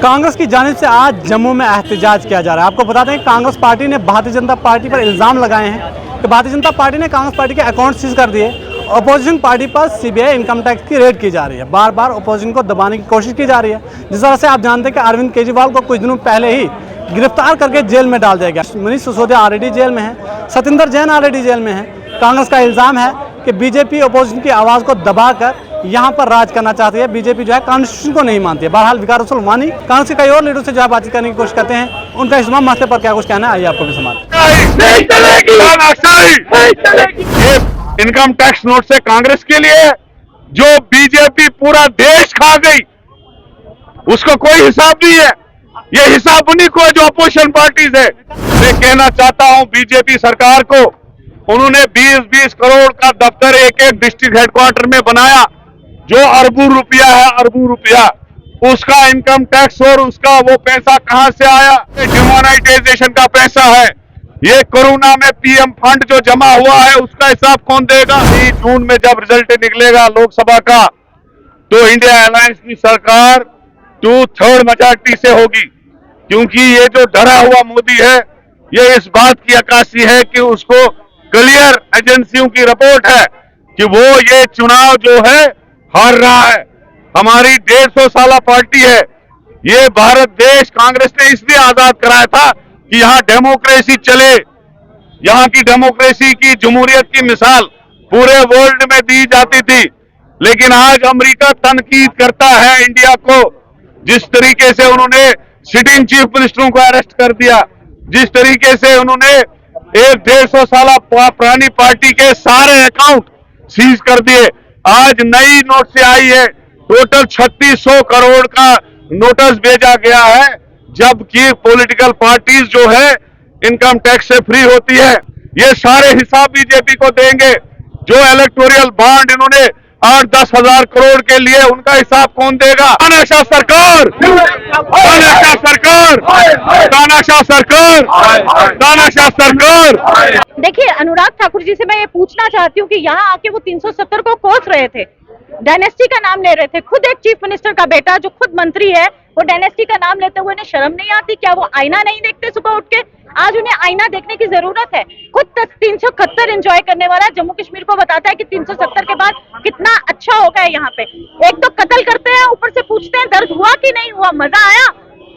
कांग्रेस की जानिब से आज जम्मू में एहतजाज किया जा रहा है। आपको बता दें कांग्रेस पार्टी ने भारतीय जनता पार्टी पर इल्ज़ाम लगाए हैं कि भारतीय जनता पार्टी ने कांग्रेस पार्टी के अकाउंट सीज कर दिए। अपोजिशन पार्टी पर सीबीआई इनकम टैक्स की रेड की जा रही है। बार बार अपोजिशन को दबाने की कोशिश की जा रही है। जिस तरह से आप जानते हैं कि अरविंद केजरीवाल को कुछ दिनों पहले ही गिरफ्तार करके जेल में डाल दिया गया। मनीष सिसोदिया ऑलरेडी जेल में है, सत्येंद्र जैन ऑलरेडी जेल में है। कांग्रेस का इल्ज़ाम है कि बीजेपी अपोजिशन की आवाज़ को दबाकर यहाँ पर राज करना चाहती है। बीजेपी जो है कॉन्स्टिट्यूशन को नहीं मानती है। बहरहाल विकार रसूल वानी कांग्रेस के कई और लीडर से जो है बातचीत करने की कोशिश करते हैं। उनका इस तमाम मसले पर क्या कुछ कहना है, आइए आपको भी समाप्त। इनकम टैक्स नोट से कांग्रेस के लिए जो बीजेपी पूरा देश खा गई उसको कोई हिसाब नहीं है। ये हिसाब उन्हीं को है जो अपोजिशन पार्टीज है। मैं कहना चाहता हूं बीजेपी सरकार को, उन्होंने 20-20 करोड़ का दफ्तर एक एक डिस्ट्रिक्ट हेडक्वार्टर में बनाया, जो अरबों रुपया है, अरबों रुपया उसका इनकम टैक्स और उसका वो पैसा कहां से आया? डिमोनेटाइजेशन का पैसा है। ये कोरोना में पीएम फंड जो जमा हुआ है उसका हिसाब कौन देगा? 3 जून में जब रिजल्ट निकलेगा लोकसभा का तो इंडिया अलायंस की सरकार 2/3 मेजॉरिटी से होगी, क्योंकि ये जो डरा हुआ मोदी है ये इस बात की अक्कासी है कि उसको क्लियर एजेंसियों की रिपोर्ट है कि वो ये चुनाव जो है हार रहा है। हमारी 150 साल पार्टी है। ये भारत देश कांग्रेस ने इसलिए आजाद कराया था कि यहाँ डेमोक्रेसी चले, यहाँ की डेमोक्रेसी की जमहूरियत की मिसाल पूरे वर्ल्ड में दी जाती थी। लेकिन आज अमेरिका तनकीद करता है इंडिया को, जिस तरीके से उन्होंने सिटिंग चीफ मिनिस्टरों को अरेस्ट कर दिया, जिस तरीके से उन्होंने एक 150 साल पुरानी पार्टी के सारे अकाउंट सीज कर दिए। आज नई नोट से आई है, टोटल 3600 करोड़ का नोटिस भेजा गया है, जबकि पॉलिटिकल पार्टीज जो है इनकम टैक्स से फ्री होती है। ये सारे हिसाब बीजेपी को देंगे। जो इलेक्टोरल बॉन्ड इन्होंने 8-10 हजार करोड़ के लिए, उनका हिसाब कौन देगा? तानाशाह सरकार, तानाशाह सरकार, तानाशाह सरकार, तानाशाह सरकार। देखिए, अनुराग ठाकुर जी से मैं ये पूछना चाहती हूँ कि यहाँ आके वो 370 को कोस रहे थे, डायनेस्टी का नाम ले रहे थे। खुद एक चीफ मिनिस्टर का बेटा जो खुद मंत्री है वो डायनेस्टी का नाम लेते हुए, इन्हें शर्म नहीं आती? क्या वो आईना नहीं देखते सुबह उठ के? आज उन्हें आईना देखने की जरूरत है। खुद 371 एंजॉय करने वाला जम्मू कश्मीर को बताता है कि 370 के बाद कितना अच्छा होगा यहाँ पे। एक तो कत्ल करते हैं, ऊपर से पूछते हैं दर्द हुआ कि नहीं हुआ, मजा आया?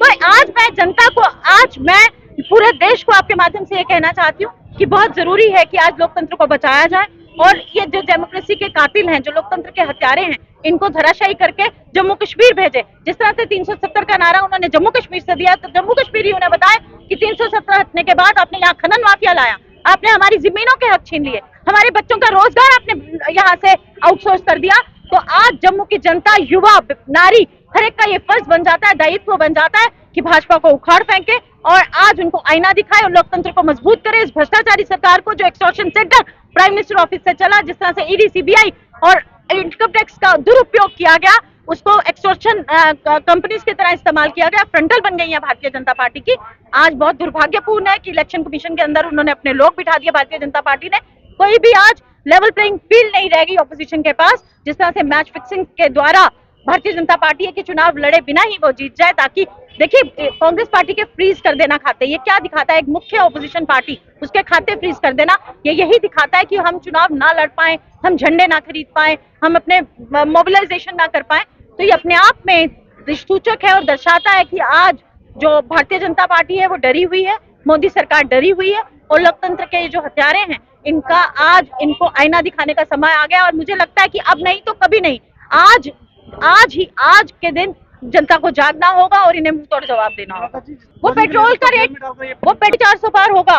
तो आज मैं जनता को, आज मैं पूरे देश को आपके माध्यम से ये कहना चाहती हूँ कि बहुत जरूरी है कि आज लोकतंत्र को बचाया जाए और ये जो डेमोक्रेसी के कातिल हैं, जो लोकतंत्र के हत्यारे हैं, इनको धराशायी करके जम्मू कश्मीर भेजे। जिस तरह से 370 का नारा उन्होंने जम्मू कश्मीर से दिया, तो जम्मू कश्मीरी उन्हें बताए कि 370 हटने के बाद आपने यहाँ खनन माफिया लाया, आपने हमारी जमीनों के हक छीन लिए, हमारे बच्चों का रोजगार आपने यहाँ से आउटसोर्स कर दिया। तो आज जम्मू की जनता, युवा, नारी, हर एक का ये फर्ज बन जाता है, दायित्व बन जाता है कि भाजपा को उखाड़ फेंके और आज उनको आईना दिखाए और लोकतंत्र को मजबूत करे। इस भ्रष्टाचारी सरकार को, जो extortion centre prime minister office से चला, जिस तरह से ईडी, सीबीआई और इनकम टैक्स का दुरुपयोग किया गया, उसको एक्सटॉर्शन कंपनीज की तरह इस्तेमाल किया गया, फ्रंटल बन गई है भारतीय जनता पार्टी की। आज बहुत दुर्भाग्यपूर्ण है कि इलेक्शन कमीशन के अंदर उन्होंने अपने लोग बिठा दिए भारतीय जनता पार्टी ने। कोई भी आज लेवल प्लेइंग फील्ड नहीं रहेगी ऑपोजिशन के पास। जिस तरह से मैच फिक्सिंग के द्वारा भारतीय जनता पार्टी है कि चुनाव लड़े बिना ही वो जीत जाए, ताकि देखिए कांग्रेस पार्टी के फ्रीज कर देना खाते, ये क्या दिखाता है? एक मुख्य ऑपोजिशन पार्टी, उसके खाते फ्रीज कर देना, ये यही दिखाता है कि हम चुनाव ना लड़ पाए, हम झंडे ना खरीद पाए, हम अपने मोबिलाइजेशन ना कर पाए। तो ये अपने आप में सूचक है और दर्शाता है कि आज जो भारतीय जनता पार्टी है वो डरी हुई है, मोदी सरकार डरी हुई है और लोकतंत्र के जो हत्यारे हैं इनका आज इनको आईना दिखाने का समय आ गया। और मुझे लगता है कि अब नहीं तो कभी नहीं, आज के दिन जनता को जागना होगा और इन्हें मुंह तोड़ जवाब देना होगा। वो पेट्रोल का रेट, वो 400 पार होगा,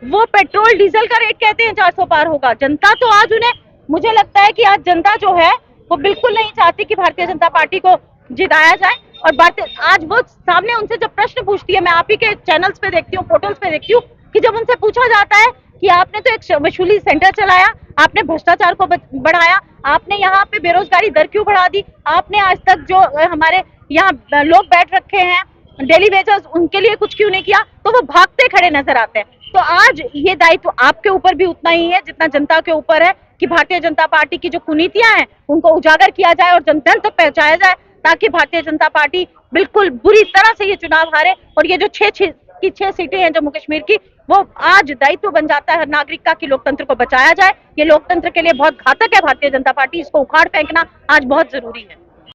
वो पेट्रोल डीजल का रेट कहते हैं 400 पार होगा। जनता तो आज उन्हें, मुझे लगता है कि आज जनता जो है वो बिल्कुल नहीं चाहती कि भारतीय जनता पार्टी को जिताया जाए। और आज वो सामने उनसे जब प्रश्न पूछती है, मैं आप ही के चैनल्स पे देखती हूँ, पोर्टल्स पे देखती हूँ, कि जब उनसे पूछा जाता है कि आपने तो एक वसूली सेंटर चलाया, आपने भ्रष्टाचार को बढ़ाया, आपने यहाँ पे बेरोजगारी दर क्यों बढ़ा दी, आपने आज तक जो हमारे यहाँ लोग बैठ रखे हैं डेली वेजर्स, उनके लिए कुछ क्यों नहीं किया, तो वो भागते खड़े नजर आते हैं। तो आज ये दायित्व आपके ऊपर भी उतना ही है जितना जनता के ऊपर है कि भारतीय जनता पार्टी की जो कुनीतियां हैं उनको उजागर किया जाए और जनता तक पहुंचाया जाए, ताकि भारतीय जनता पार्टी बिल्कुल बुरी तरह से ये चुनाव हारे और ये जो 6 सीटें हैं जम्मू कश्मीर की, वो आज दायित्व बन जाता है हर नागरिक का कि लोकतंत्र को बचाया जाए। ये लोकतंत्र के लिए बहुत घातक है भारतीय जनता पार्टी, इसको उखाड़ फेंकना आज बहुत जरूरी है।